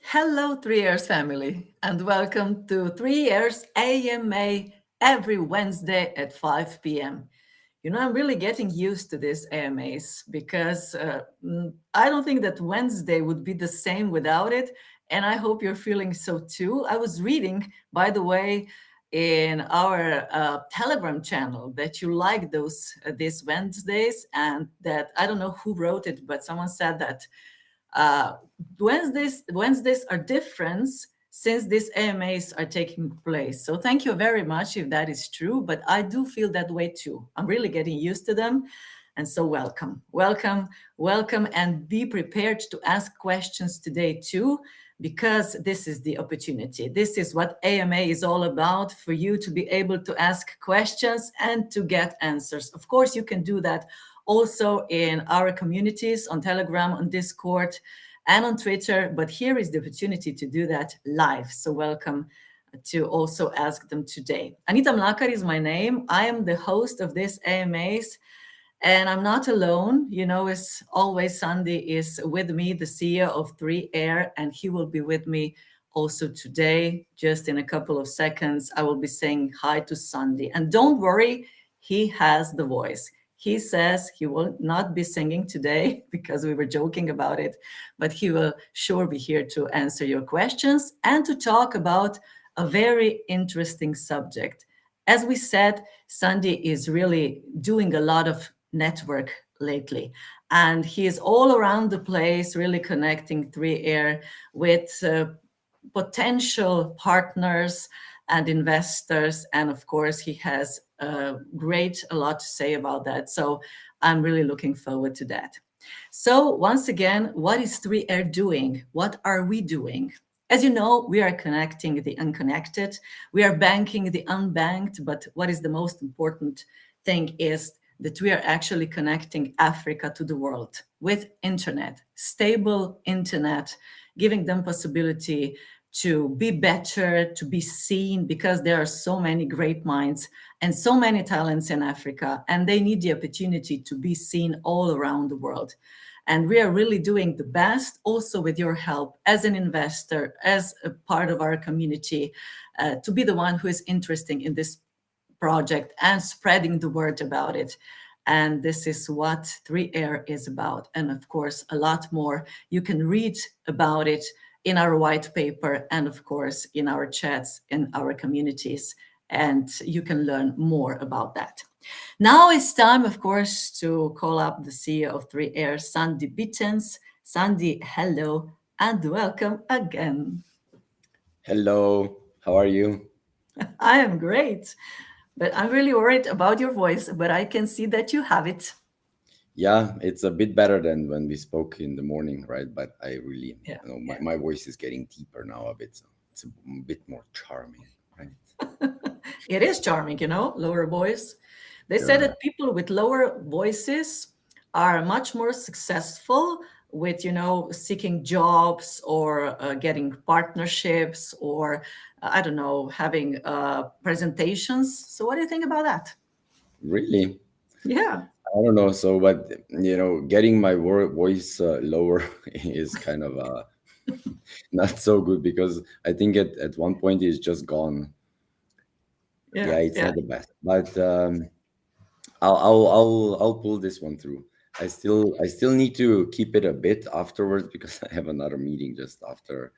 Hello, 3 Years family, and welcome to 3 Years AMA every Wednesday at 5 p.m. I'm really getting used to these AMAs because I don't think that Wednesday would be the same without it. And I hope you're feeling so too. I was reading, by the way, in our Telegram channel that you like these Wednesdays, and that I don't know who wrote it, but someone said that uh, Wednesdays are different since these AMAs are taking place. So thank you very much if that is true, but I do feel that way too. I'm really getting used to them. And so welcome, and be prepared to ask questions today too, because this is the opportunity. This is what AMA is all about, for you to be able to ask questions and to get answers. Of course, you can do that also in our communities on Telegram, on Discord, and on Twitter. But here is the opportunity to do that live. So welcome to also ask them today. Anita Mlakars is my name. I am the host of this AMAs. And I'm not alone. As always, Sandi is with me, the CEO of 3Air, and he will be with me also today. Just in a couple of seconds, I will be saying hi to Sandi. And don't worry, he has the voice. He says he will not be singing today because we were joking about it, but he will sure be here to answer your questions and to talk about a very interesting subject. As we said, Sandi is really doing a lot of network lately, and he is all around the place, really connecting 3Air with potential partners and investors. And of course, he has a lot to say about that. So I'm really looking forward to that. So once again, what is 3Air doing? What are we doing? As you know, we are connecting the unconnected. We are banking the unbanked. But what is the most important thing is that we are actually connecting Africa to the world with internet, stable internet, giving them possibility to be better, to be seen, because there are so many great minds and so many talents in Africa, and they need the opportunity to be seen all around the world. And we are really doing the best, also with your help as an investor, as a part of our community, to be the one who is interested in this project and spreading the word about it. And this is what 3Air is about. And of course, a lot more. You can read about it in our white paper and, of course, in our chats in our communities. And you can learn more about that. Now it's time, of course, to call up the CEO of 3Air, Sandi Bitenc. Sandi, hello and welcome again. Hello, how are you? I am great, but I'm really worried about your voice, but I can see that you have it. Yeah, it's a bit better than when we spoke in the morning, right? But I really, Yeah, my voice is getting deeper now a bit, so it's a bit more charming, right? it is charming, lower voice. They say Yeah, that people with lower voices are much more successful with, seeking jobs or getting partnerships or, I don't know, having presentations. So what do you think about that? really? Yeah. I don't know. So, but getting my voice lower is kind of not so good because I think at one point it's just gone. Yeah, Yeah, it's yeah. not the best, but I'll pull this one through. I still need to keep it a bit afterwards because I have another meeting just after,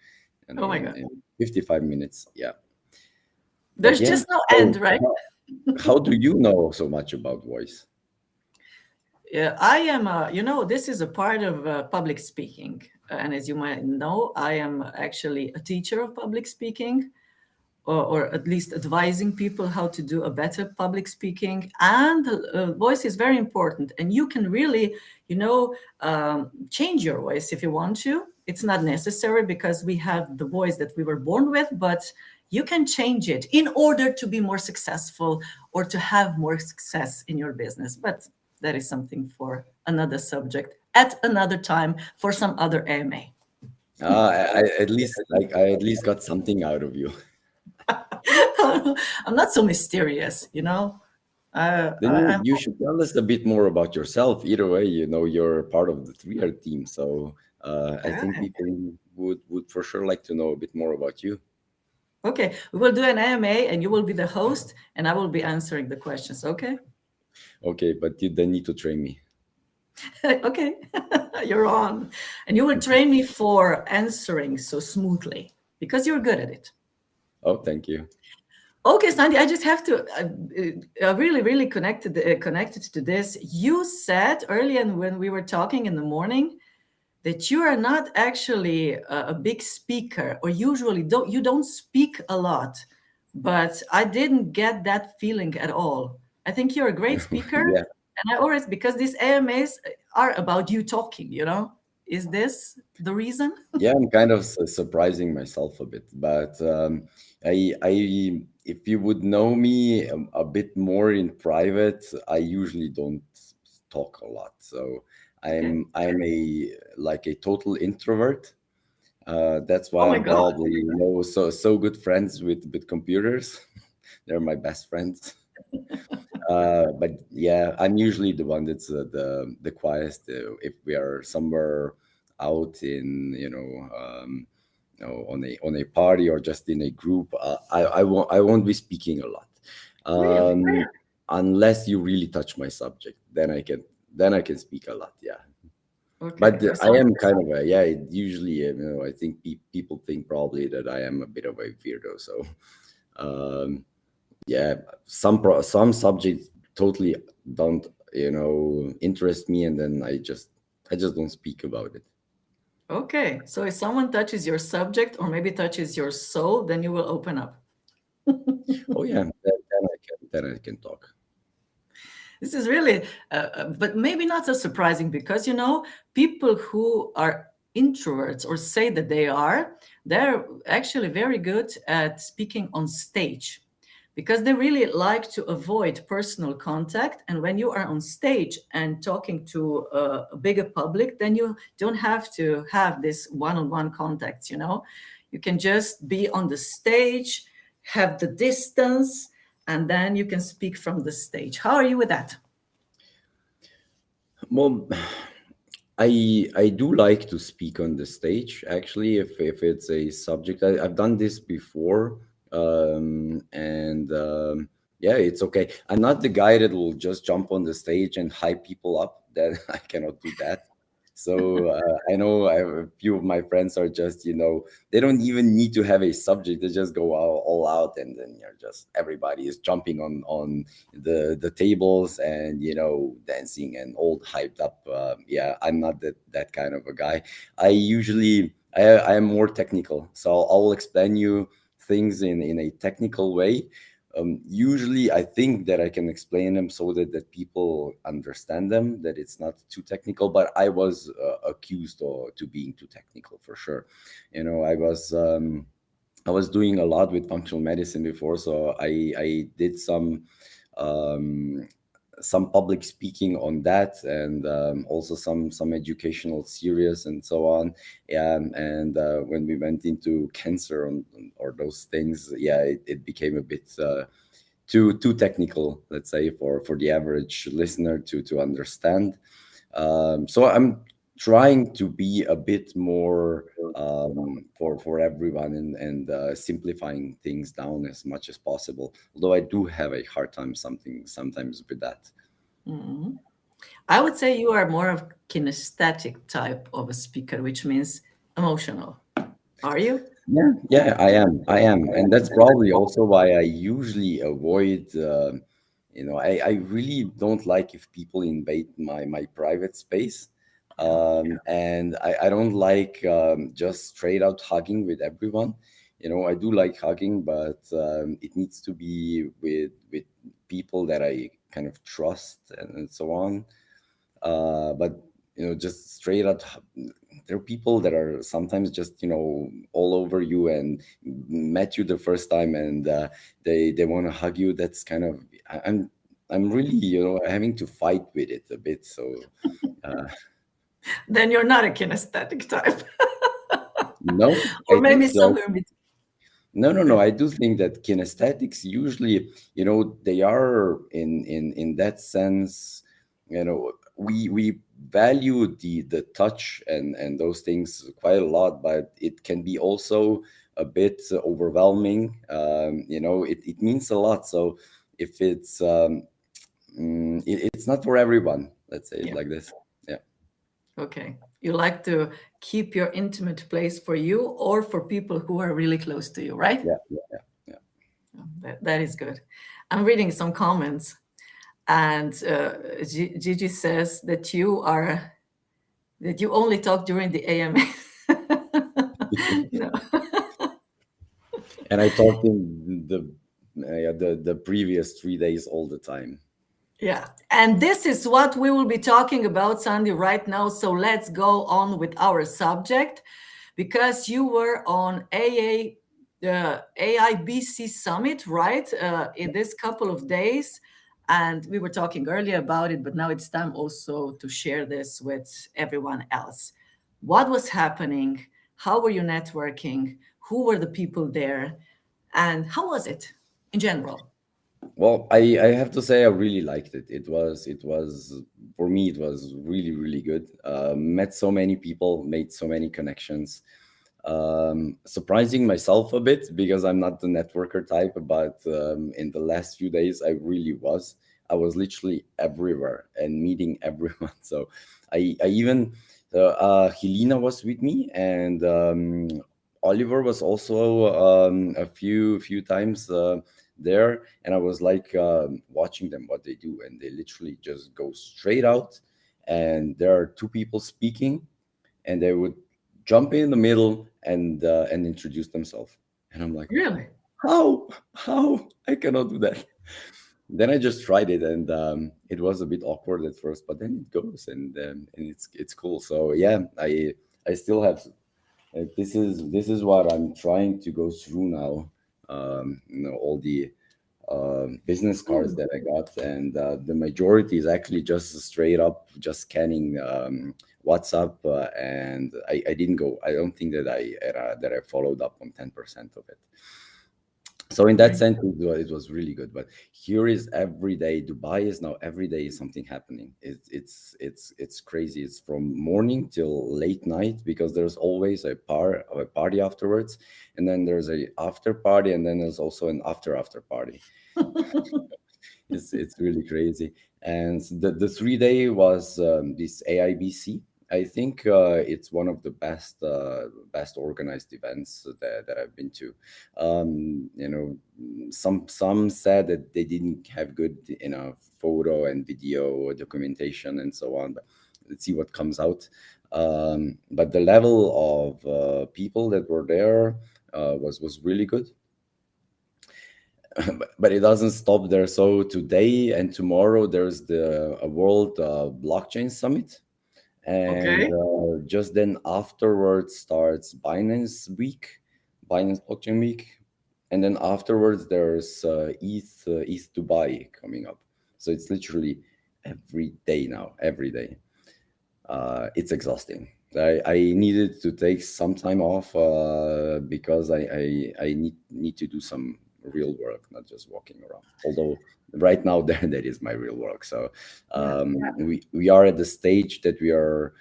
Oh my God. in 55 minutes. Yeah, but There's yeah. just no end, So right? how do you know so much about voice? Yeah, I am, this is a part of public speaking. And as you might know, I am actually a teacher of public speaking, or at least advising people how to do a better public speaking. And voice is very important. And you can really, change your voice if you want to. It's not necessary because we have the voice that we were born with, but you can change it in order to be more successful or to have more success in your business. But that is something for another subject at another time for some other AMA. I at least got something out of you. I'm not so mysterious, Then I'm you should tell us a bit more about yourself. Either way, you're part of the 3R team, so I think okay. people would for sure like to know a bit more about you. Okay, we will do an AMA, and you will be the host, and I will be answering the questions. Okay. Okay, but you then need to train me. Okay, you're on. And you will train me for answering so smoothly because you're good at it. Oh, thank you. Okay, Sandy, I just have to really, really connected to this. You said earlier when we were talking in the morning that you are not actually a big speaker, or usually don't speak a lot. But I didn't get that feeling at all. I think you're a great speaker, Yeah, and I always, because these AMAs are about you talking. Is this the reason? yeah, I'm kind of surprising myself a bit, but if you would know me a bit more in private, I usually don't talk a lot. So Okay. I'm a total introvert. That's Oh why my I'm God. probably so good friends with computers. They're my best friends. But yeah, I'm usually the one that's the quietest. If we are somewhere out in on a party or just in a group, I won't be speaking a lot, Really? um, unless you really touch my subject. Then I can speak a lot. Yeah. Okay. But I am kind of yeah. Usually, I think people think probably that I am a bit of a weirdo. So um, yeah, some subjects totally don't interest me, and then I just don't speak about it. Okay. So if someone touches your subject or maybe touches your soul, then you will open up. Oh yeah, then I can talk. This is really, but maybe not so surprising because, people who are introverts or say that they're actually very good at speaking on stage because they really like to avoid personal contact. And when you are on stage and talking to a bigger public, then you don't have to have this one-on-one contacts. You can just be on the stage, have the distance, and then you can speak from the stage. How are you with that? Well, I do like to speak on the stage. Actually, if it's a subject, I've done this before, and yeah, it's okay. I'm not the guy that will just jump on the stage and hype people up. That I cannot do that. So I know a few of my friends are just they don't even need to have a subject. They just go all out, and then just everybody is jumping on the tables and dancing and all hyped up. Yeah, I'm not that kind of a guy. I am more technical, so I'll explain you things in a technical way. Usually I think that I can explain them so that people understand them, that it's not too technical, but I was accused or to being too technical for sure. I was doing a lot with functional medicine before, so I did um, some public speaking on that, and also some educational series and so on. And when we went into cancer or those things, yeah, it became a bit too technical, let's say, for the average listener to understand. So I'm trying to be a bit more for everyone, and simplifying things down as much as possible. Although I do have a hard time sometimes with that. Mhm. I would say you are more of kinesthetic type of a speaker, which means emotional. Are you? Yeah, yeah, I am, and that's probably also why I usually avoid. I really don't like if people invade my private space, Yeah. and I don't like just straight out hugging with everyone. I do like hugging, but it needs to be with people that I kind of trust and so on. But just straight out, there are people that are sometimes just all over you and met you the first time, and they want to hug you. That's kind of I'm really having to fight with it a bit. So uh, Then you're not a kinesthetic type. no, Or I think maybe so. somewhere between. No. I do think that kinesthetics usually, they are in that sense, we value the touch and those things quite a lot, but it can be also a bit overwhelming. It means a lot. So if it's not for everyone, let's say it Yeah. like this. Yeah, Okay. You like to keep your intimate place for you or for people who are really close to you, right? yeah, yeah, yeah, yeah. That is good. I'm reading some comments, and Gigi says that you only talk during the AMA. you know. And I talked in the previous 3 days all the time. Yeah. And this is what we will be talking about, Sandy, right now. So let's go on with our subject because you were on AIBC summit, right? In this couple of days. And we were talking earlier about it, but now it's time also to share this with everyone else. What was happening? How were you networking? Who were the people there? And how was it in general? Well, I have to say I really liked it. It was for me it was really really good. Met so many people, made so many connections. Surprising myself a bit because I'm not the networker type, but in the last few days I really was. I was literally everywhere and meeting everyone. So I even Helena was with me, and Oliver was also a few times there, and I was like watching them what they do, and they literally just go straight out, and there are two people speaking, and they would jump in the middle and introduce themselves, and I'm like, Really? how I cannot do that. Then I just tried it, and it was a bit awkward at first, but then it goes, and it's cool. So yeah, I still have this is what I'm trying to go through now. All the business cards Hmm. that I got, and the majority is actually just straight up just scanning WhatsApp, and I didn't go. I don't think that I followed up on 10% of it. So in that Great. sense, it was really good. But here is every day. Dubai is now every day is something happening. It's crazy. It's from morning till late night because there's always a party afterwards, and then there's a after party, and then there's also an after party. It's really crazy. And the 3 day was this AIBC. I think it's one of the best organized events that I've been to. Some said that they didn't have good photo and video documentation and so on, but let's see what comes out. But the level of people that were there was really good. But it doesn't stop there. So today and tomorrow there's the a World Blockchain Summit, and Okay. just then afterwards starts Binance Blockchain Week, and then afterwards there's ETH Dubai coming up. So it's literally every day now, every day. It's exhausting. I needed to take some time off because I need to do some real work, not just walking around. Although right now that is my real work. So Yeah. we are at the stage that we are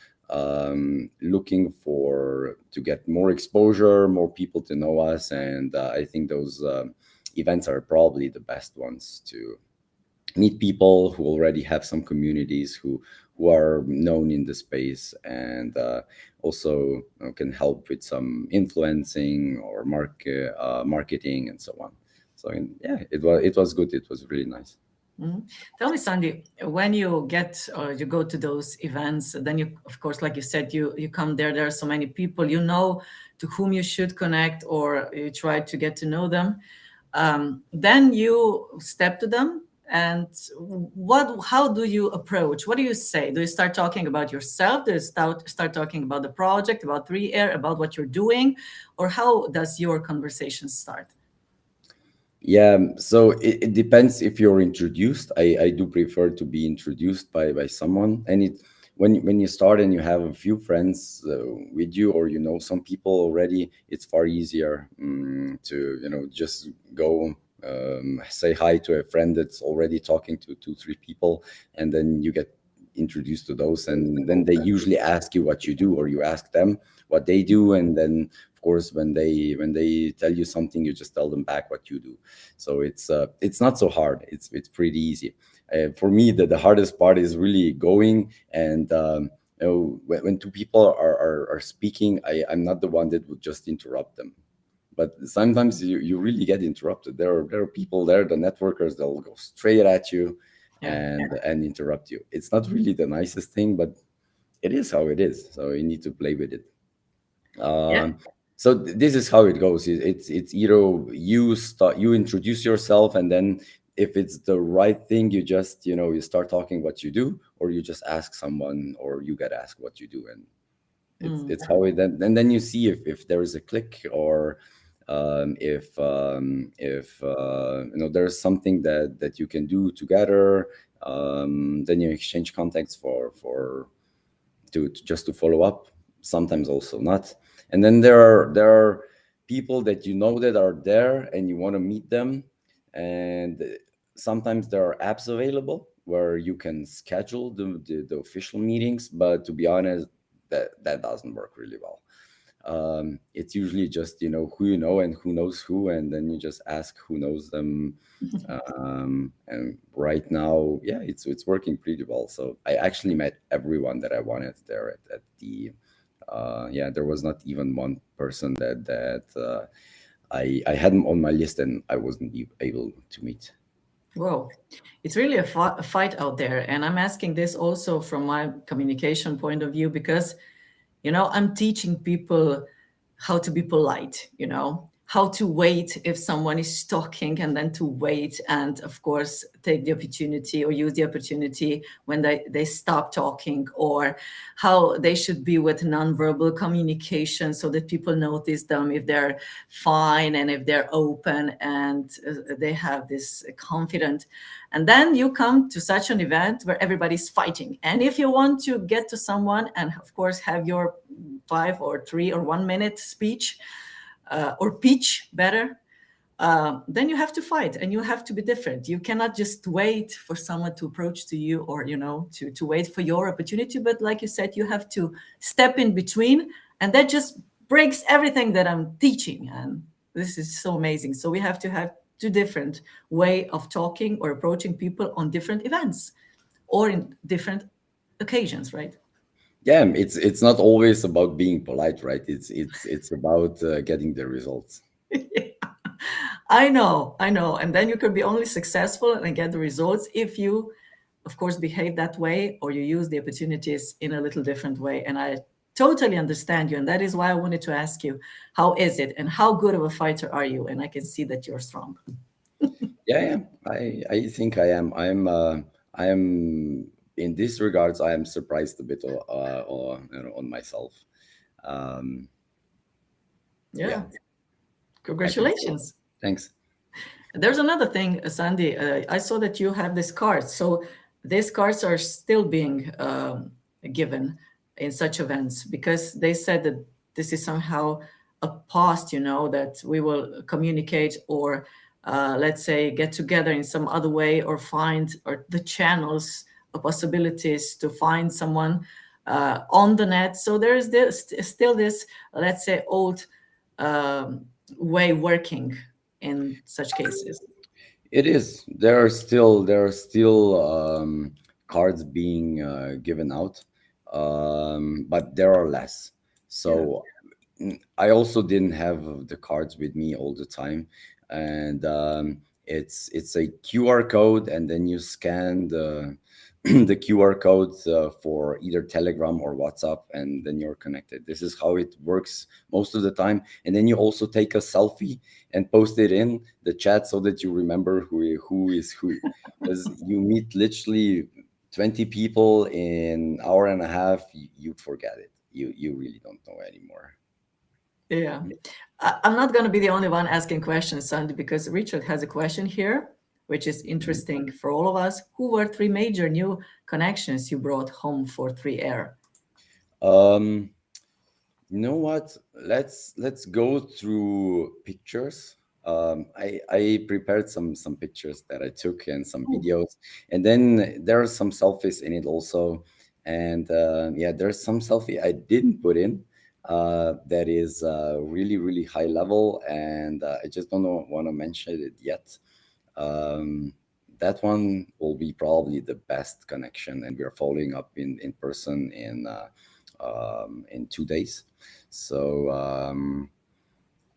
looking for to get more exposure, more people to know us, and I think those events are probably the best ones to meet people who already have some communities who are known in the space, and also can help with some influencing or marketing and so on. So yeah, it was good. It was really nice. Mhm. Tell me, Sandy, when you get or you go to those events, then you, of course, like you said, you come there. There are so many people. You know to whom you should connect, or you try to get to know them. Then you step to them, and what? How do you approach? What do you say? Do you start talking about yourself? Do you start talking about the project, about 3Air, about what you're doing, or how does your conversation start? Yeah, so it depends if you're introduced. I do prefer to be introduced by someone, and it when you start and you have a few friends with you, or you know some people already, it's far easier to just go say hi to a friend that's already talking to two, three people, and then you get introduced to those, and then they usually ask you what you do, or you ask them what they do, and then of course when they tell you something, you just tell them back what you do. So it's not so hard. It's pretty easy. For me, the hardest part is really going and when two people are speaking, I'm not the one that would just interrupt them. But sometimes you really get interrupted. There are people there, the networkers, they'll go straight at you Yeah. and interrupt you. It's not really the nicest thing, but it is how it is. So you need to play with it. Yeah. So this is how it goes. It's either you introduce yourself, and then if it's the right thing, you just you start talking what you do, or you just ask someone, or you get asked what you do, and it's how it then, and then you see if there is a click, or if there's something that you can do together. Then you exchange contacts to just to follow up. Sometimes also not. And then there are people that that are there, and you want to meet them. And sometimes there are apps available where you can schedule the official meetings, but to be honest, that doesn't work really well. It's usually just who you know and who knows who, and then you just ask who knows them. And right now, yeah, it's working pretty well. So I actually met everyone that I wanted there at the yeah, there was not even one person that I had on my list and I wasn't able to meet. Whoa, it's really a fight out there. And I'm asking this also from my communication point of view because, I'm teaching people how to be polite, how to wait if someone is talking and then to wait and, of course, take the opportunity or use the opportunity when they stop talking, or how they should be with nonverbal communication so that people notice them if they're fine and if they're open and they have this confidence. And then you come to such an event where everybody's fighting. And if you want to get to someone and, of course, have your 5 or 3 or 1 minute speech, or pitch better, then you have to fight and you have to be different. You cannot just wait for someone to approach to you, or to wait for your opportunity. But like you said, you have to step in between, and that just breaks everything that I'm teaching. And this is so amazing. So we have to have two different way of talking or approaching people on different events or in different occasions, right? Yeah, it's not always about being polite, right? It's about getting the results. I know. And then you can be only successful and get the results if you, of course, behave that way, or you use the opportunities in a little different way. And I totally understand you. And that is why I wanted to ask you, how is it and how good of a fighter are you? And I can see that you're strong. Yeah, yeah. I think I am. I am in this regards. I am surprised a bit on myself. Um, yeah, Yeah. I think so. Congratulations. Thanks. There's another thing, Sandy. I saw that you have these cards. So these cards are still being given in such events because they said that this is somehow a past, that we will communicate or let's say get together in some other way or find or the channels or possibilities to find someone on the net. So there is still this, let's say, old um, way working in such cases. It is. There are still cards being given out, but there are less. Yeah. So I also didn't have the cards with me all the time, and it's a QR code, and then you scan the the QR code for either Telegram or WhatsApp, and then you're connected. This is how it works most of the time. And then you also take a selfie and post it in the chat so that you remember who is who, because you meet literally 20 people in hour and a half, you forget it. You really don't know anymore. Yeah. I'm not going to be the only one asking questions, Sandy, because Richard has a question here. which is Mhm. interesting for all of us. Who were three major new connections you brought home for 3R? Um, You know what? Let's go through pictures. I prepared some pictures that I took and some videos, and then there are some selfies in it also. And yeah, there's some selfie I didn't put in that is really high level, and I just don't know, want to mention it yet. Um, that one will be probably the best connection, and we are following up in person in 2 days. So,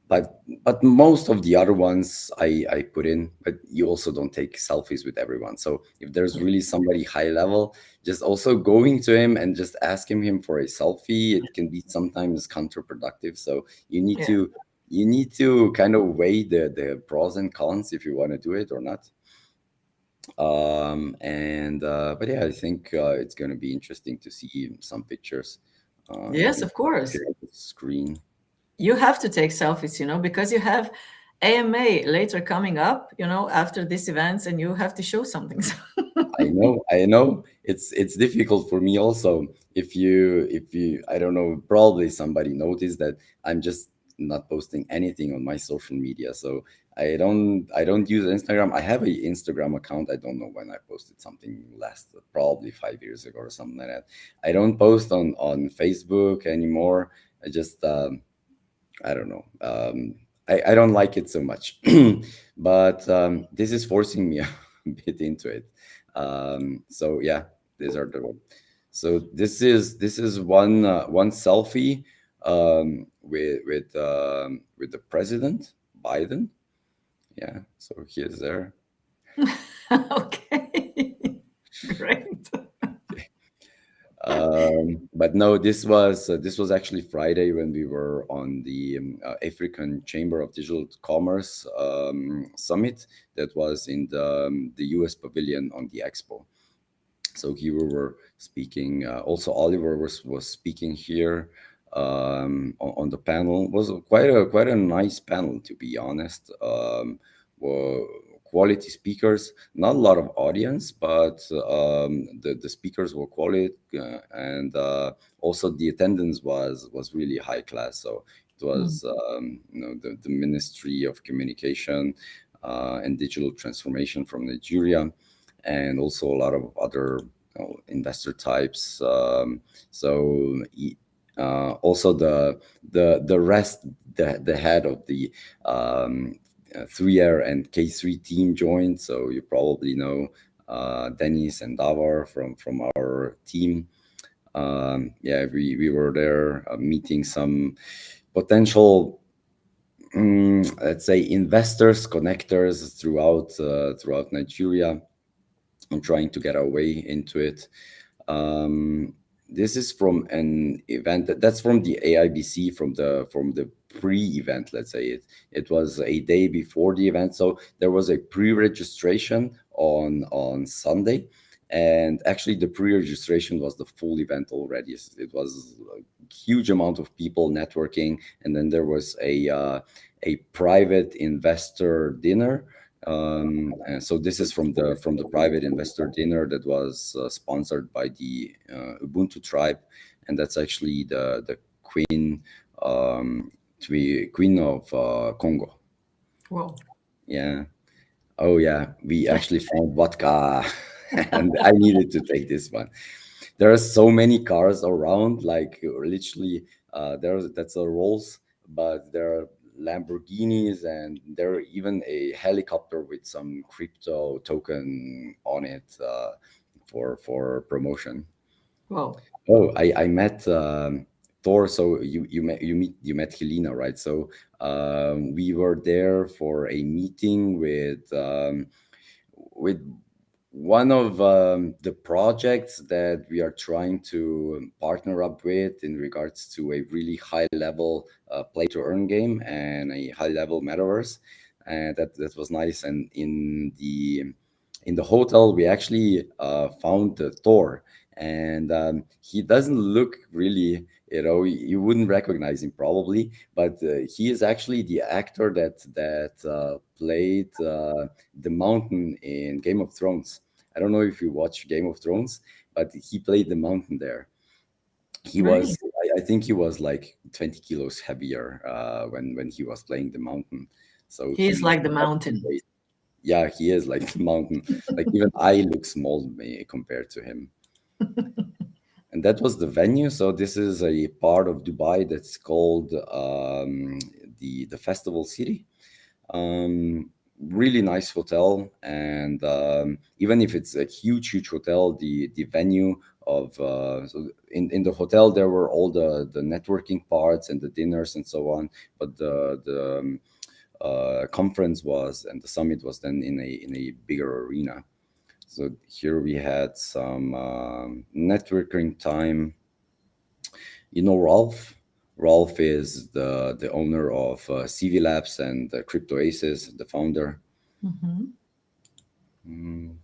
but most of the other ones I put in, but you also don't take selfies with everyone. So if there's Yeah. really somebody high level, just also going to him and just asking him for a selfie, it can be sometimes counterproductive. So Yeah. you need to kind of weigh the pros and cons if you want to do it or not. And But yeah, I think it's going to be interesting to see some pictures. Let Yes, me of course. share the screen. You have to take selfies, because you have AMA later coming up, after these events, and you have to show something. I know. It's difficult for me also. If you, I don't know, probably somebody noticed that I'm just not posting anything on my social media. So I don't use Instagram. I have a Instagram account. I don't know when I posted something last, probably 5 years ago or something like that. I don't post on Facebook anymore. I just I don't know. I don't like it so much, but this is forcing me a bit into it. So yeah, these are the one. So this is one selfie with the president Biden. Yeah, so he is there. Okay. Great. But no, this was actually Friday when we were on the African Chamber of Digital Commerce summit that was in the U.S. pavilion on the expo. So here we were speaking. Also, Oliver was speaking here on the panel. It was quite a nice panel, to be honest. Were quality speakers, not a lot of audience, but the speakers were quality, and also the attendance was really high class. So it Mm. was the Ministry of Communication and Digital Transformation from Nigeria, and also a lot of other investor types. Also the rest, the head of the um, 3R and K3 team joined. So you probably know Dennis and Davar from our team. Yeah, we were there meeting some potential, let's say, investors, connectors throughout Nigeria, and trying to get our way into it. Um, this is from an event that's from the AIBC, from the pre-event. Let's say it was a day before the event, so there was a pre-registration on Sunday, and actually the pre-registration was the full event already. It was a huge amount of people networking, and then there was a private investor dinner. And so this is from the private investor dinner that was sponsored by the Ubuntu tribe, and that's actually the queen, queen of Congo. Wow. Yeah. Oh yeah, we actually found vodka, and I needed to take this one. There are so many cars around, like literally, that's a Rolls, but there are Lamborghinis, and there are even a helicopter with some crypto token on it for promotion. Wow. Oh, I met Thor. So you met Helena, right? So we were there for a meeting with one of the projects that we are trying to partner up with in regards to a really high level play to earn game and a high level metaverse. And that was nice. And in the hotel, we actually found Thor, and he doesn't look really, you wouldn't recognize him probably, but he is actually the actor that played the Mountain in Game of Thrones. I don't know if you watch Game of Thrones, but he played the Mountain there. He Great. was, I think he was like 20 kilos heavier when he was playing the Mountain. So He's he like the mountain. yeah, he is like the mountain. Like even I look small compared to him. And that was the venue. So this is a part of Dubai that's called the Festival City. Really nice hotel, and even if it's a huge hotel, the venue of so in the hotel there were all the networking parts and the dinners and so on, but the conference was and the summit was then in a bigger arena. So here we had some networking time. Ralph. Ralph is the owner of CV Labs and Crypto Aces, the founder. Mhm. Mm,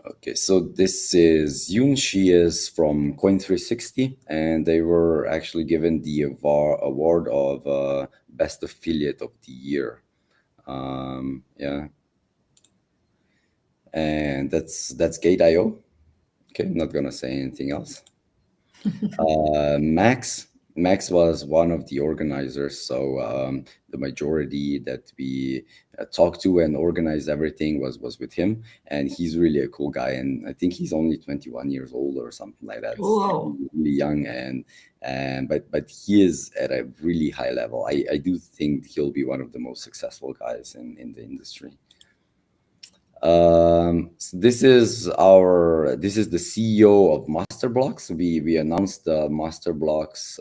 Okay, so this is Yoon. She is from Coin360, and they were actually given the award of Best Affiliate of the Year. Yeah, and that's Gate.io. Okay, I'm not gonna say anything else. Max was one of the organizers, so the majority that we talked to and organized everything was with him, and he's really a cool guy. And I think he's only 21 years old or something like that, Whoa. really young, and but he is at a really high level. I do think he'll be one of the most successful guys in the industry. So this is the CEO of Masterblocks. We announced the Masterblocks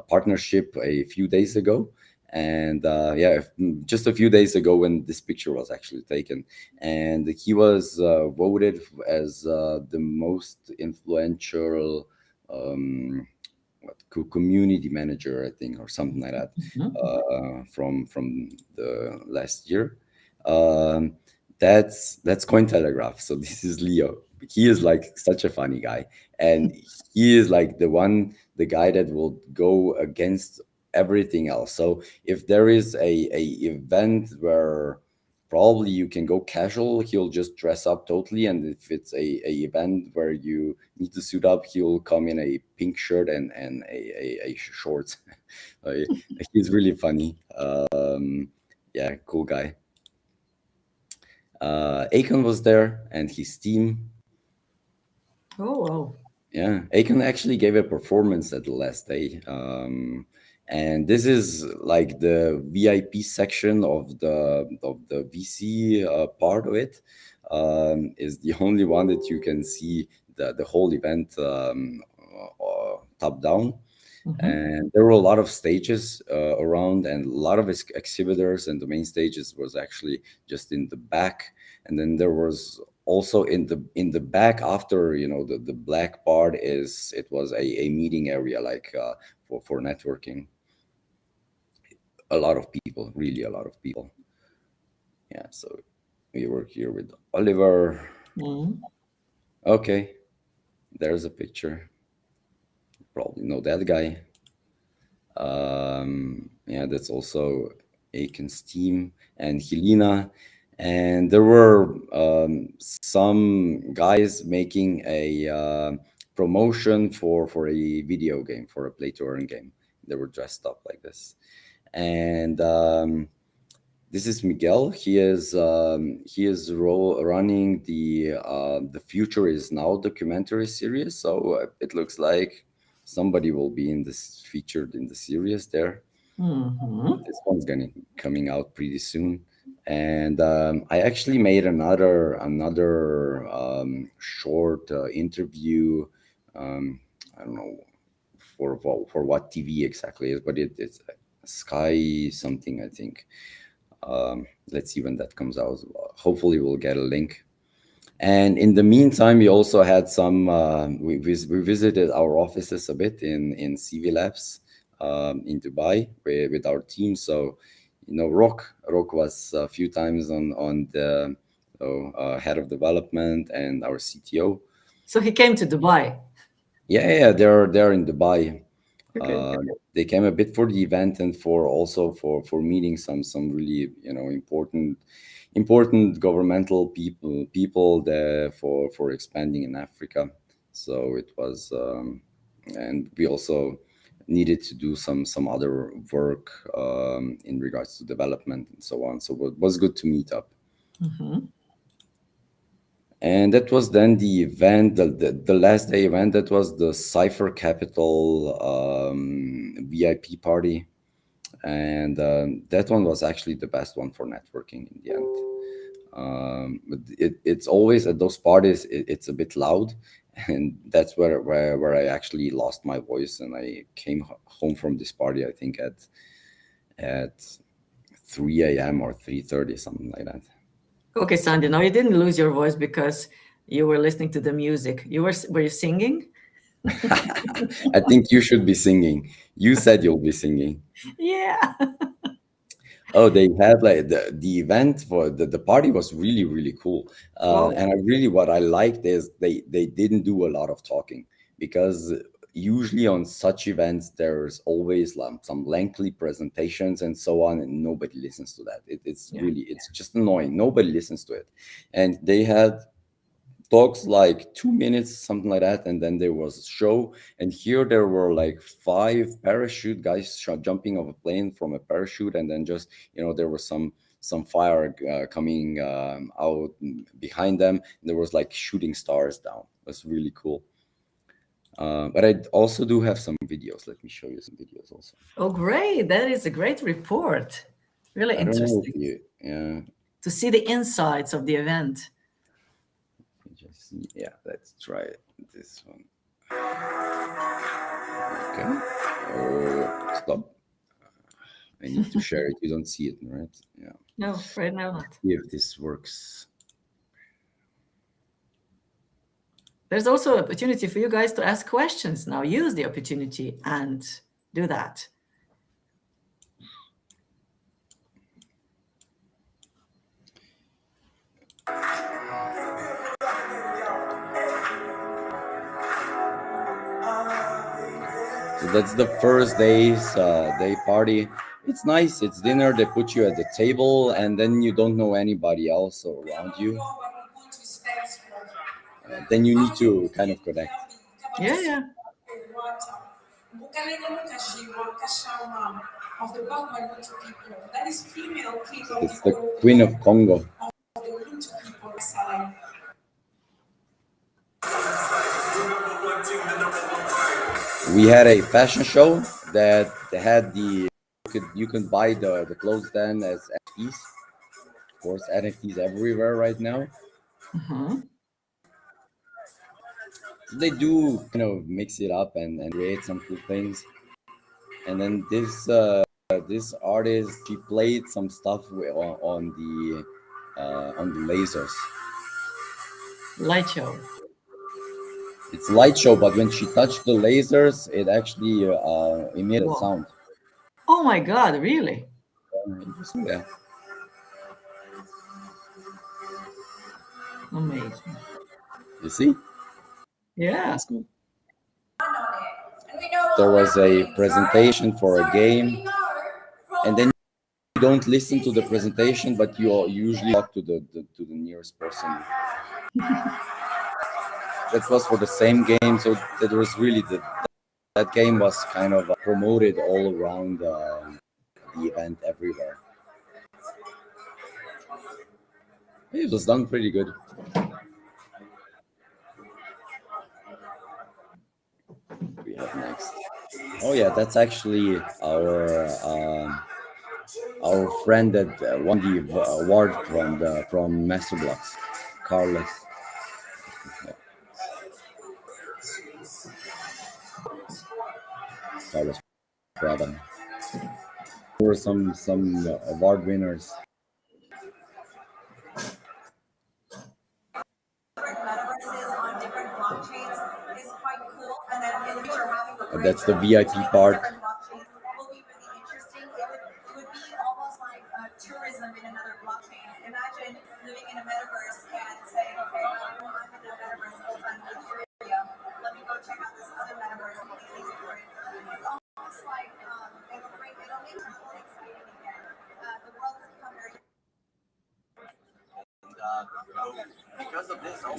partnership a few days ago, and yeah, just a few days ago when this picture was actually taken, and he was voted as the most influential community manager, I think, or something like that, Mhm. from the last year. Um, that's Cointelegraph. So this is Leo. He is like such a funny guy, and he is like the guy that will go against everything else. So if there is a event where probably you can go casual, he'll just dress up totally, and if it's a event where you need to suit up, he'll come in a pink shirt and a shorts. Uh, he's really funny. Yeah, cool guy. Akon was there and his team. Oh, wow. Yeah, Akon actually gave a performance at the last day. And this is like the VIP section of the VC part of it. Is the only one that you can see the whole event top down. Mhm. And there were a lot of stages around and a lot of exhibitors, and the main stages was actually just in the back. And then there was also in the back after the black part is it was a meeting area, like for networking. A lot of people, really a lot of people. Yeah, so we were here with Oliver. Mhm. Okay, there's a picture. Probably know that guy. Yeah, that's also Aiken's team and Helena. And there were some guys making a promotion for a video game, for a play to earn game. They were dressed up like this. And this is Miguel. He is running the Future Is Now documentary series. So it looks like somebody will be in this featured in the series there. Mhm. This one's gonna coming out pretty soon. And I actually made another short interview. I don't know for what TV exactly is, but it's Sky something, I think. Let's see when that comes out. Hopefully, we'll get a link. And in the meantime, we also had some. We visited our offices a bit in CV Labs in Dubai with our team. So, Rock was a few times on so head of development and our CTO. So he came to Dubai. Yeah, they're in Dubai. Okay. They came a bit for the event and for also for meeting some really important governmental people there for expanding in Africa. So it was, and we also needed to do some other work in regards to development and so on. So it was good to meet up. Mhm. And that was then the event, the last day event. That was the Cypher Capital VIP party, and that one was actually the best one for networking in the end. But it's always at those parties, it's a bit loud, and that's where I actually lost my voice, and I came home from this party, I think at 3 a.m. or 3:30, something like that. Okay, Sandy. Now you didn't lose your voice because you were listening to the music. Were you singing? I think you should be singing. You said you'll be singing. Yeah. Oh, they had like the event for the party was really, really cool. Oh, And I really, what I liked is they didn't do a lot of talking, because usually on such events there's always some lengthy presentations and so on, and nobody listens to that. It's yeah. really, it's just annoying. Nobody listens to it. And they had talks like 2 minutes, something like that, and then there was a show. And here there were like five parachute guys jumping off a plane from a parachute, and then just there was some fire coming out behind them. And there was like shooting stars down. That's really cool. But I also do have some videos. Let me show you some videos also. Oh, great. That is a great report. Really I don't know interesting if you, yeah, to see the insights of the event. let me just see. Yeah, let's try this one. Okay. Oh, stop. I need to share it. You don't see it, right? Yeah. No, right now not. See if this works. There's also an opportunity for you guys to ask questions now. Use the opportunity and do that. So that's the first day party. It's nice. It's dinner. They put you at the table, and then you don't know anybody else around you. Then you need to kind of connect. Yeah, yeah. So it's the Queen of Congo. We had a fashion show that had you can buy the clothes then as NFTs. Of course, NFTs everywhere right now. Mhm. They do kind of mix it up and create some cool things. And then this artist, she played some stuff on the lasers. Light show. It's light show, but when she touched the lasers, it actually emitted Wow. sound. Oh my God, really? You see that? Amazing. You see? Yeah. That's cool. There was a presentation for a game, and then you don't listen to the presentation, but you usually talk to the nearest person. That was for the same game, so that was really that game was kind of promoted all around the event everywhere. It was done pretty good. We have next. Oh yeah, that's actually our friend that won the award from Masterblocks, Carlos. Carlos Prada. There were some award winners. That's the VIP part.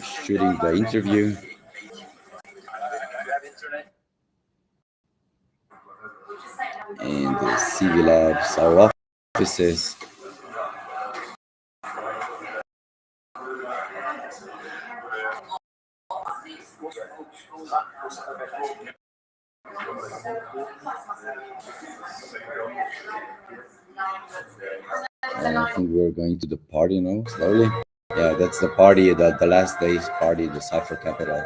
shooting the interview. And the CV labs, our offices. And I think we're going to the party now, slowly. Yeah, that's the party, the last day's party, the Cypher Capital.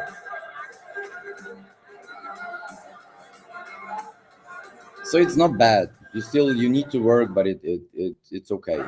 So it's not bad. You need to work, but it's okay.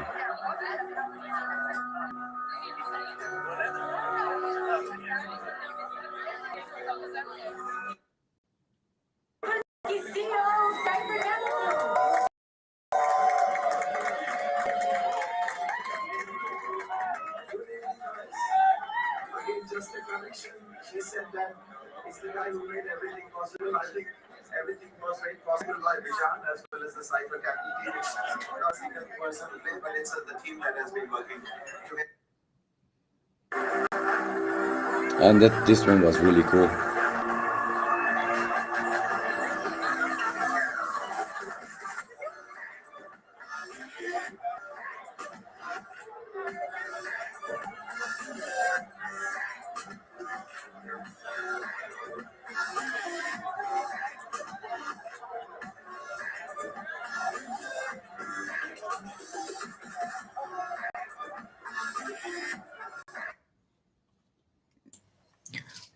Just a connection. She said that it's the guy who made everything possible. I think everything was made possible by Vijan as well as the Cypher Capital team. It's not a single person to play, but it's the team that has been working together. And this one was really cool.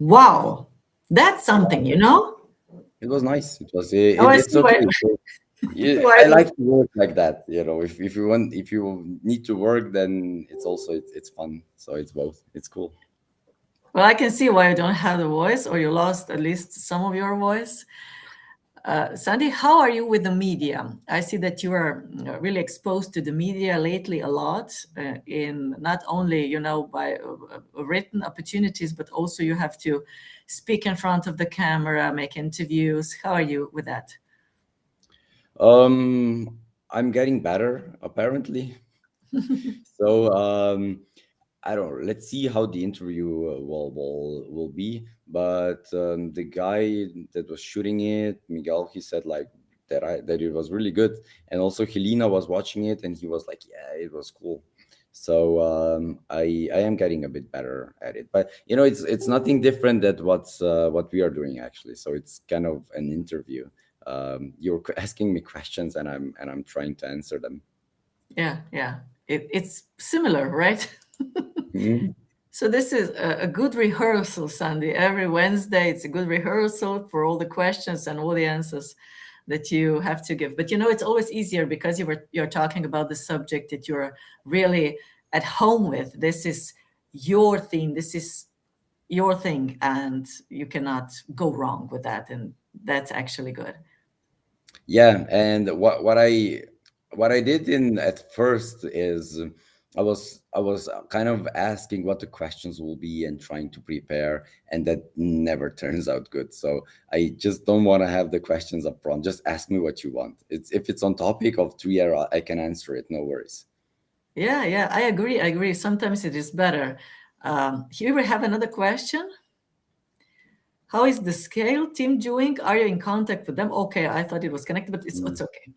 Wow, that's something, you know? It was nice. It was. Oh, I It's see okay. why. Yeah, why I the- like to work like that. If you need to work, then it's fun. So it's both. It's cool. Well, I can see why you don't have the voice, or you lost at least some of your voice. Sandi, how are you with the media? I see that you are really exposed to the media lately a lot, in not only, by written opportunities, but also you have to speak in front of the camera, make interviews. How are you with that? I'm getting better apparently. So I don't know. Let's see how the interview will be. But the guy that was shooting it, Miguel, he said like that it was really good, and also Helena was watching it, and he was like, yeah, it was cool. So I am getting a bit better at it, but it's nothing different than what we are doing actually. So it's kind of an interview. You're asking me questions, and I'm trying to answer them. Yeah. It's similar, right? Mhm. So this is a good rehearsal, Sandy. Every Wednesday, it's a good rehearsal for all the questions and all the answers that you have to give. But it's always easier because you're talking about the subject that you're really at home with. This is your theme. This is your thing, and you cannot go wrong with that. And that's actually good. Yeah, and what I did in at first is I was kind of asking what the questions will be and trying to prepare, and that never turns out good. So I just don't want to have the questions up front. Just ask me what you want. It's if it's on topic of 3 year, I can answer it. No worries. Yeah, I agree. I agree. Sometimes it is better. Here we have another question. How is the Scale team doing? Are you in contact with them? Okay, I thought it was connected, but it's okay.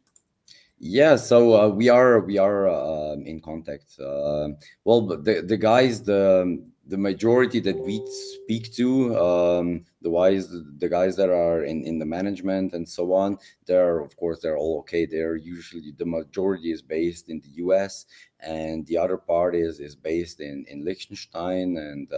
Yeah, so we are in contact. Well, but the majority that we speak to, the guys that are in the management and so on, they're of course they're all okay. They're usually the majority is based in the U.S. and the other part is based in Liechtenstein and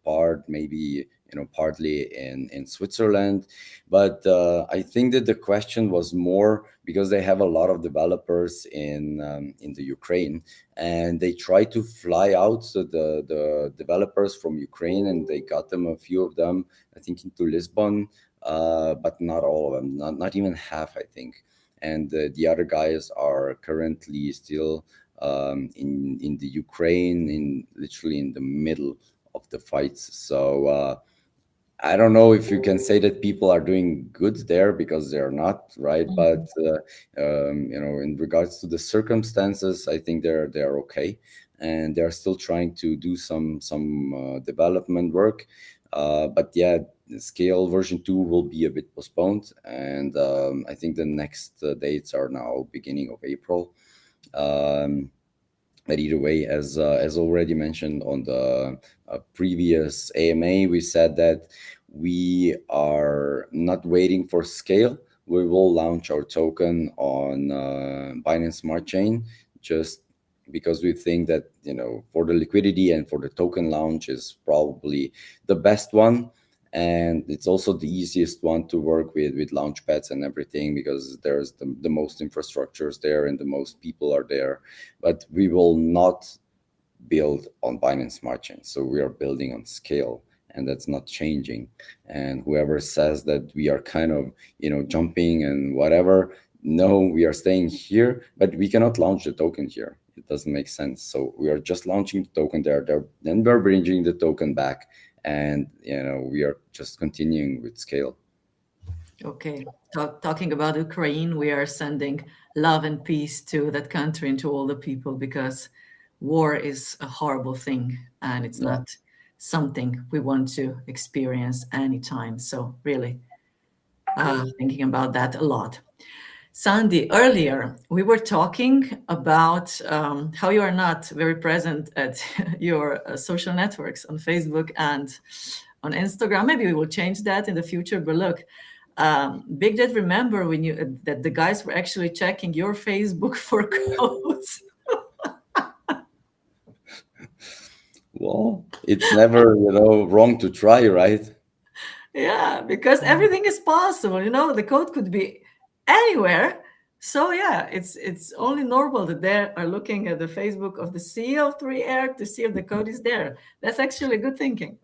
part maybe partly in Switzerland. But I think that the question was more because they have a lot of developers in the Ukraine, and they try to fly out the developers from Ukraine, and they got them a few of them, I think, into Lisbon, but not all of them, not even half, I think. And the other guys are currently still in the Ukraine, in literally in the middle of the fights. So. I don't know if you can say that people are doing good there because they're not, right? Mhm. But in regards to the circumstances, I think they're okay, and they are still trying to do some development work. But yeah, Scale version 2 will be a bit postponed, and I think the next dates are now beginning of April. Um, but either way, as already mentioned on the previous AMA, we said that we are not waiting for Scale. We will launch our token on Binance Smart Chain, just because we think that, for the liquidity and for the token launch is probably the best one, and it's also the easiest one to work with launch pads and everything, because there's the most infrastructures there and the most people are there. But we will not build on Binance Smart Chain, so we are building on Scale, and that's not changing. And whoever says that we are kind of jumping and whatever, no, we are staying here, but we cannot launch the token here. It doesn't make sense. So we are just launching the token there, then we're bringing the token back, and we are just continuing with Scale. Okay. Talking about Ukraine, we are sending love and peace to that country and to all the people, because war is a horrible thing and it's Yeah. not something we want to experience anytime. So really thinking about that a lot. Sandy, earlier we were talking about how you are not very present at your social networks on Facebook and on Instagram. Maybe we will change that in the future. But look, Big Dad, remember when that the guys were actually checking your Facebook for codes? Well, it's never wrong to try, right? Yeah, because everything is possible. The code could be anywhere. So yeah, it's only normal that they are looking at the Facebook of the CEO of 3Air to see if the code is there. That's actually good thinking.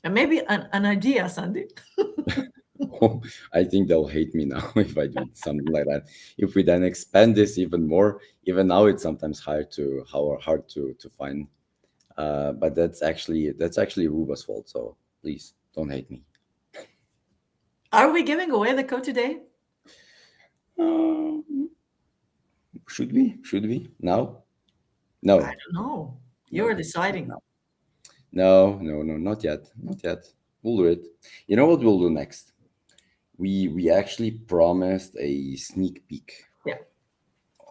And maybe an idea, Sandy. I think they'll hate me now if I do something like that. If we then expand this even more, even now it's sometimes hard to find. But that's actually Ruba's fault. So please don't hate me. Are we giving away the code today? Should we? Should we now? No. I don't know. You're deciding. No, not yet. Not yet. We'll do it. You know what we'll do next? We actually promised a sneak peek Yeah.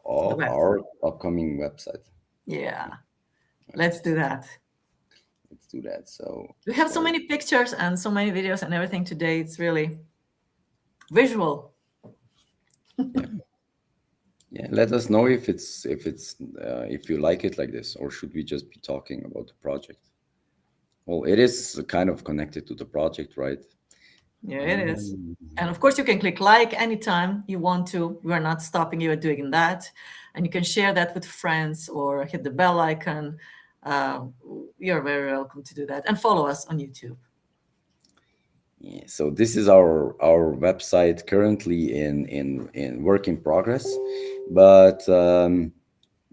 of our upcoming website. Yeah. Let's do that. Let's do that. So We have so many pictures and so many videos and everything today. It's really visual. Yeah, let us know if you like it like this, or should we just be talking about the project? Well, it is kind of connected to the project, right? Yeah, it is. And of course, you can click like anytime you want to. We are not stopping you at doing that. And you can share that with friends or hit the bell icon. You're very welcome to do that. And follow us on YouTube. Yeah, so this is our website currently in work in progress, but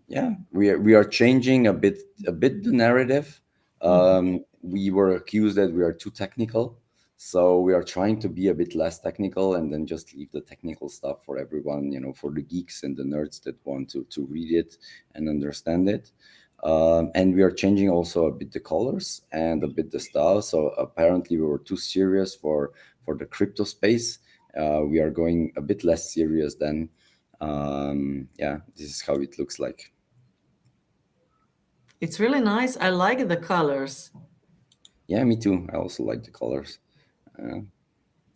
yeah, we are changing a bit the narrative. We were accused that we are too technical, so we are trying to be a bit less technical and then just leave the technical stuff for everyone, for the geeks and the nerds that want to read it and understand it. And we are changing also a bit the colors and a bit the style. So apparently we were too serious for the crypto space. We are going a bit less serious then. Yeah, this is how it looks like. It's really nice. I like the colors. Yeah, me too. I also like the colors.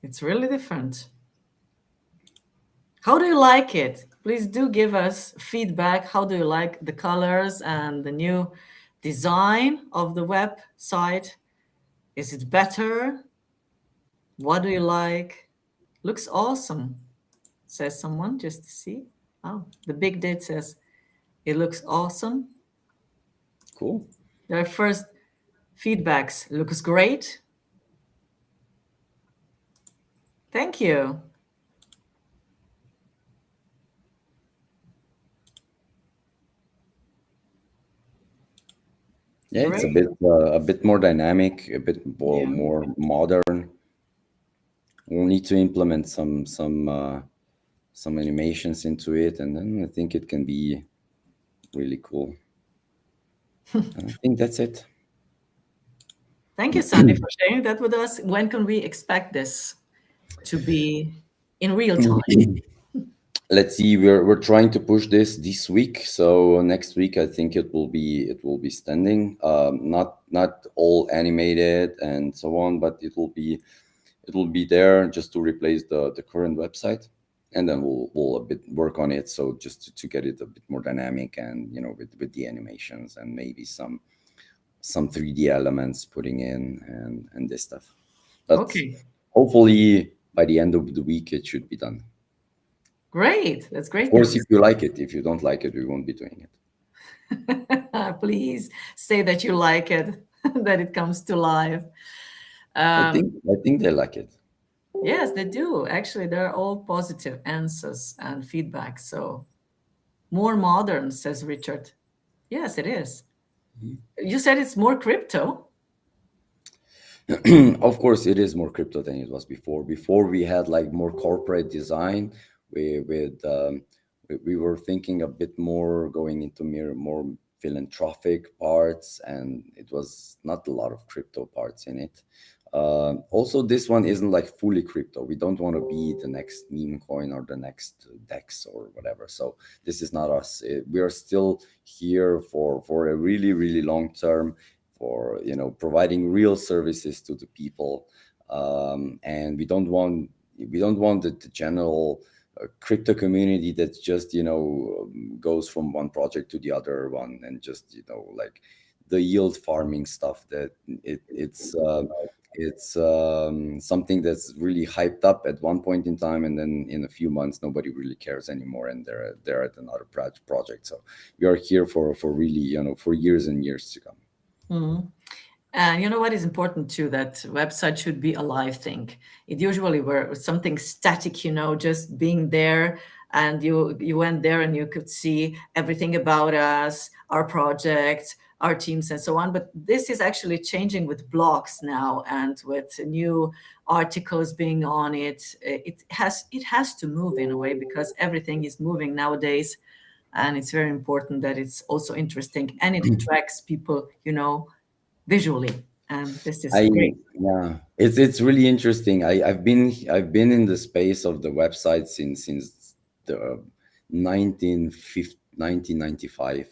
It's really different. How do you like it? Please do give us feedback. How do you like the colors and the new design of the website? Is it better? What do you like? Looks awesome, says someone, just to see. Oh, the big date says it looks awesome. Cool. Their first feedbacks looks great. Thank you. Yeah, it's a bit more dynamic, a bit more modern. We'll need to implement some animations into it, and then I think it can be really cool. I think that's it. Thank you, Sandi, for sharing that with us. When can we expect this to be in real time? Let's see. We're trying to push this week. So next week, I think it will be standing. Not all animated and so on, but it will be there just to replace the current website, and then we'll a bit work on it. So just to get it a bit more dynamic, and with the animations and maybe some 3D elements putting in, and this stuff. But Okay, hopefully by the end of the week it should be done. great. That's Of great course, news. if you like it. If you don't like it, we won't be doing it. Please say that you like it, that it comes to life. I Um, think I think they like it. yes, they do. Actually, they're all positive answers and feedback. So more modern, says Richard. Yes, it is. You said it's more crypto. Of course, it is more crypto than it was before. Before we had like more corporate design. We were thinking a bit more going into more philanthropic parts, and it was not a lot of crypto parts in it. Also, this one isn't like fully crypto. We don't want to be the next meme coin or the next DEX or whatever. So this is not us. We are still here for a really really long term, for providing real services to the people, and we don't want the general crypto community that's just goes from one project to the other one, and just like the yield farming stuff, that it's something that's really hyped up at one point in time, and then in a few months nobody really cares anymore, and they're at another project. So we are here for really for years and years to come. Mhm. And you know what is important too? That website should be a live thing. It usually were something static, just being there, and you went there and you could see everything about us, our projects, our teams, and so on. But this is actually changing with blogs now, and with new articles being on it. It has to move in a way, because everything is moving nowadays, and it's very important that it's also interesting and it attracts people, visually. And this is I great. Yeah, it's really interesting. I've been in the space of the website since the 1995.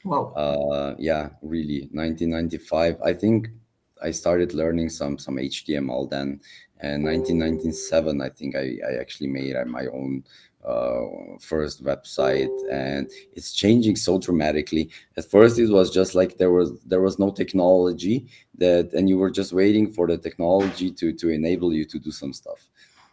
Wow. Yeah, really, 1995. I think I started learning some HTML then, and 1997. I think I actually made my own first website, and it's changing so dramatically. At first, it was just like there was no technology, and you were just waiting for the technology to enable you to do some stuff.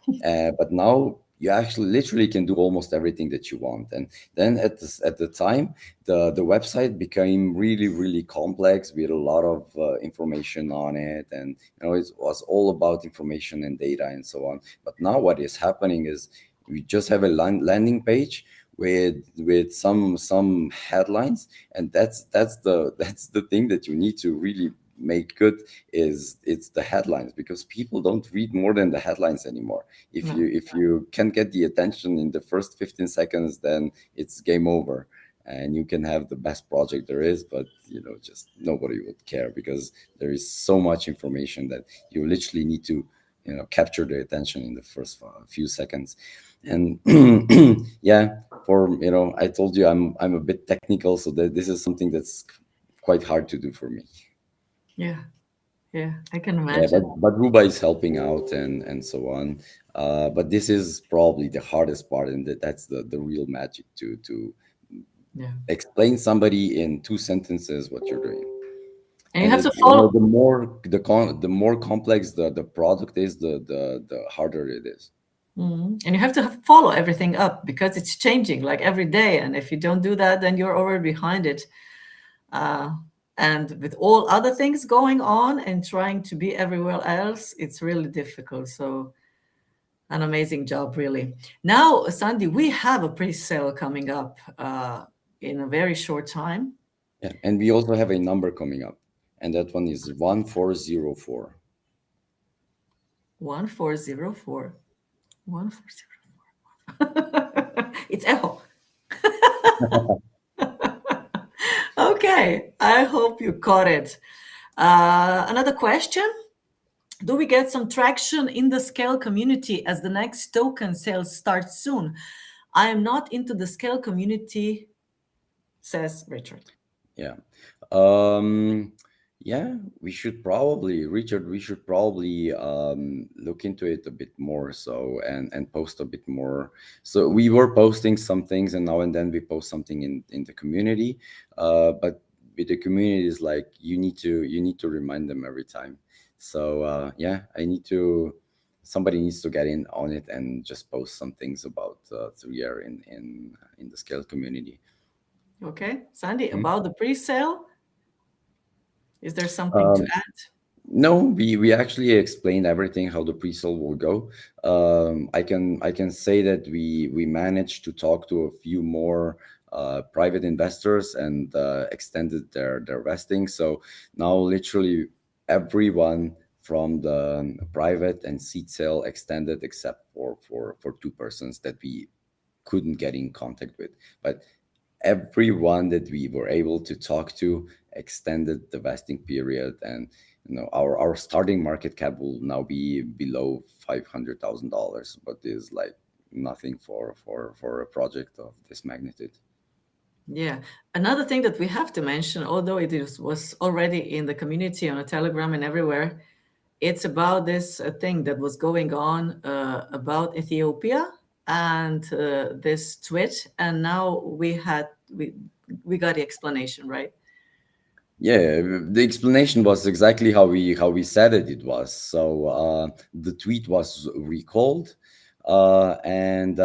But now you actually literally can do almost everything that you want. And then at the time, the website became really really complex, with a lot of information on it, and it was all about information and data and so on. But now what is happening is we just have a landing page with some headlines, and that's the thing that you need to really make good. It's the headlines, because people don't read more than the headlines anymore. if No. you if you can get the attention in the first 15 seconds, then it's game over, and you can have the best project there is, but just nobody would care, because there is so much information that you literally need to capture the attention in the first few seconds. And yeah, I told you I'm a bit technical, so that this is something that's quite hard to do for me. Yeah. Yeah. I can Yeah, but imagine. Ruba is helping out, and so on. But this is probably the hardest part, and that's the real magic, to Yeah. explain somebody in 2 sentences what you're doing. And you And have to it follow. the more complex the product is, the harder it is. And you have to follow everything up, because it's changing like every day. And if you don't do that, then you're already behind it. Uh, and with all other things going on and trying to be everywhere else, it's really difficult. So an amazing job, really. Now, Sandy, we have a pre-sale coming up in a very short time. Yeah, and we also have a number coming up, and that one is 1404. 1404. 1404. It's Echo. Okay. Okay, I hope you caught it. Another question. Do we get some traction in the Scale community as the next token sales start soon? I am not into the Scale community, says Richard. Yeah. Um, yeah, Richard, we should probably look into it a bit more, so and post a bit more. So we were posting some things, and now and then we post something in the community. But with the community is like you need to remind them every time. So yeah, somebody needs to get in on it and just post some things about 3R in the Scale community. Okay, Sandy, Hmm? about the pre-sale, is there something to add? No, we actually explained everything how the pre-sale will go. I can say that we managed to talk to a few more private investors and extended their vesting. So now literally everyone from the private and seed sale extended except for two persons that we couldn't get in contact with. But everyone that we were able to talk to extended the vesting period, and our starting market cap will now be below $500,000, but is like nothing for a project of this magnitude. Yeah. Another thing that we have to mention, although was already in the community on a Telegram and everywhere, it's about this thing that was going on about Ethiopia and this tweet, and now we got the explanation, right? Yeah, the explanation was exactly how we said it was. So the tweet was recalled, and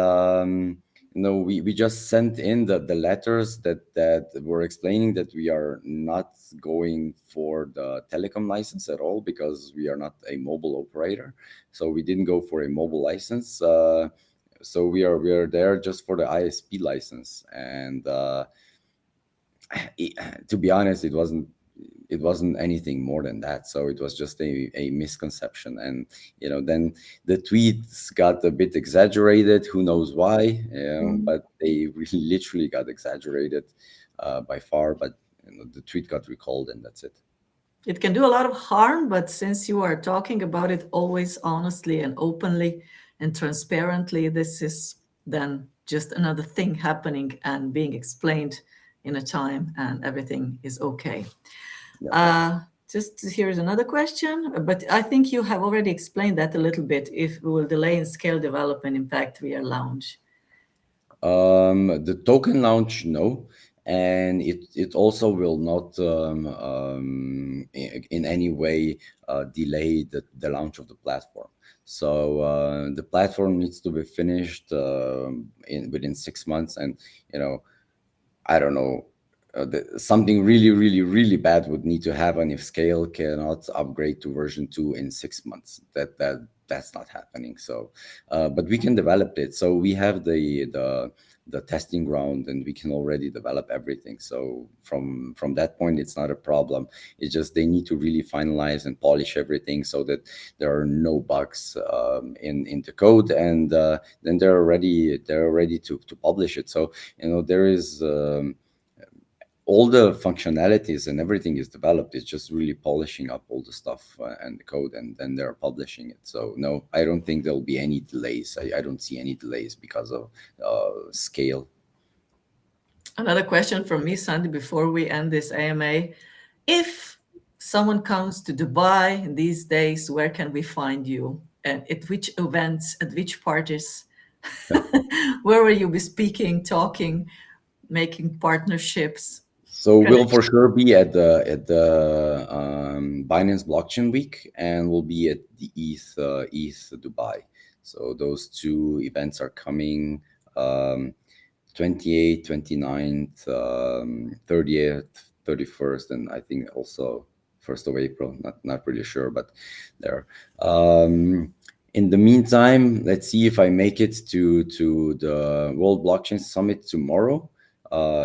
we just sent in the letters that were explaining that we are not going for the telecom license at all because we are not a mobile operator. So we didn't go for a mobile license. So we are there just for the ISP license, and to be honest, it wasn't anything more than that. So it was just a misconception, and then the tweets got a bit exaggerated. Who knows why? But they really literally got exaggerated by far. But the tweet got recalled, and that's it. It can do a lot of harm, but since you are talking about it always honestly and openly and transparently, this is then just another thing happening and being explained in a time, and everything is okay. Yeah. Just here's another question, but I think you have already explained that a little bit. If we will delay in scale development impact via launch. The token launch, no, and it also will not in any way delay the launch of the platform. So the platform needs to be finished within 6 months, and I don't know. Something really, really, really bad would need to happen if Scale cannot upgrade to version 2 in 6 months. That's not happening. So, but we can develop it. So we have the testing ground, and we can already develop everything. So from that point, it's not a problem. It's just they need to really finalize and polish everything so that there are no bugs in the code, and then they're ready to publish it. So there is. All the functionalities and everything is developed. It's just really polishing up all the stuff and the code, and then they're publishing it. So no, I don't think there'll be any delays. I don't see any delays because of Scale. Another question from me, Sandy, before we end this AMA. If someone comes to Dubai these days, where can we find you? And at which events, at which parties? Where will you be speaking, talking, making partnerships? So we'll for sure be at the Binance Blockchain Week, and we'll be at the ETH Dubai. So those two events are coming 28th, 29th, 30th, 31st, and I think also 1st of April. Not really sure, but there. In the meantime, let's see if I make it to the World Blockchain Summit tomorrow.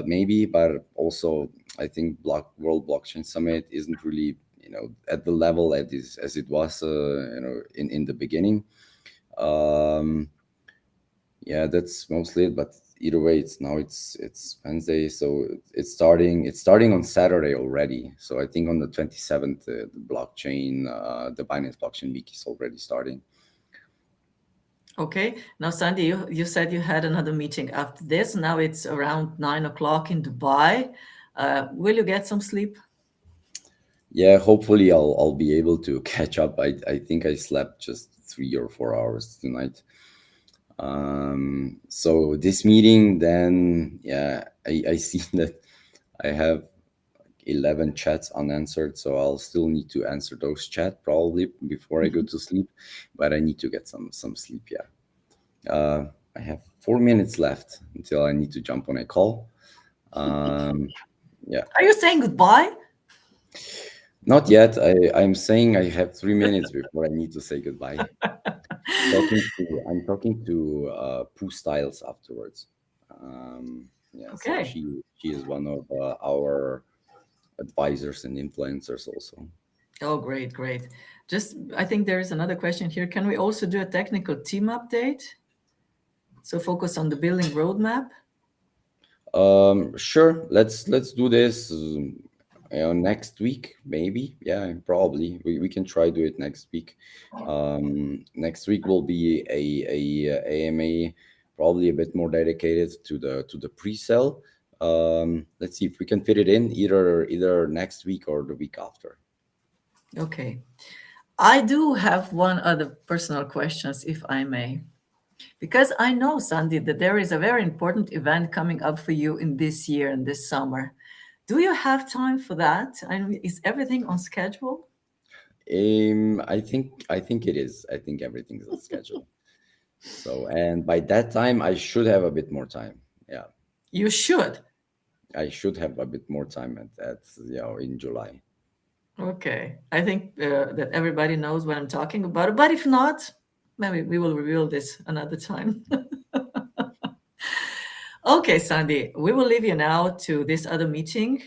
Maybe, but also I think World Blockchain Summit isn't really at the level as it was in the beginning. Yeah, that's mostly it. But either way, it's Wednesday, so it's starting on Saturday already. So I think on the 27th, the Binance Blockchain Week is already starting. Okay. Now, Sandy, you said you had another meeting after this. Now it's around 9 o'clock in Dubai. Will you get some sleep? Yeah, hopefully I'll be able to catch up. I think I slept just 3 or 4 hours tonight. So this meeting, then yeah, I see that I have 11 chats unanswered, so I'll still need to answer those chats probably before I go to sleep, but I need to get some sleep. Yeah, I have 4 minutes left until I need to jump on a call. Yeah, Are you saying goodbye? not yet. I'm saying I have 3 minutes before I need to say goodbye. I'm talking to Pooh Styles afterwards. Yeah, so Okay. she is one of our advisors and influencers also. Oh, great, great. Just, I think there is another question here. Can we also do a technical team update? So focus on the building roadmap. Sure, let's do this next week, maybe. Yeah, probably we can try do it next week. Next week will be a AMA, probably a bit more dedicated to the pre-sale. Let's see if we can fit it in either next week or the week after. Okay. I do have one other personal questions, if I may. Because I know, Sandy, that there is a very important event coming up for you in this year and this summer. Do you have time for that? And is everything on schedule? I think it is. I think everything's on schedule. So, and by that time, I should have a bit more time. Yeah, You should. I should have a bit more time in July. Okay. I think that everybody knows what I'm talking about. But if not, maybe we will reveal this another time. Okay, Sandy, we will leave you now to this other meeting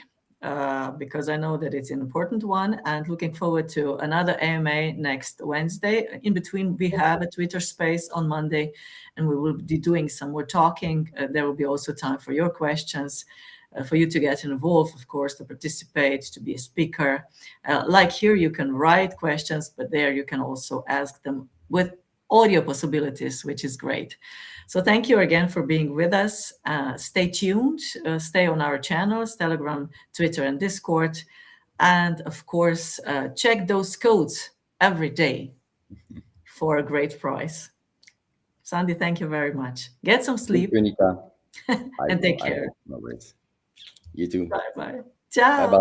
because I know that it's an important one, and looking forward to another AMA next Wednesday. In between, we have a Twitter space on Monday, and we will be doing some more talking. There will be also time for your questions, for you to get involved, of course, to participate, to be a speaker. Like here, you can write questions, but there you can also ask them with audio possibilities, which is great. So thank you again for being with us. Stay tuned, stay on our channels, Telegram, Twitter, and Discord. And of course, check those codes every day for a great price. Sandy, thank you very much. Get some sleep. Thank you, Anita. And take I care. will. No worries. You too. Bye-bye. Bye Ciao. bye.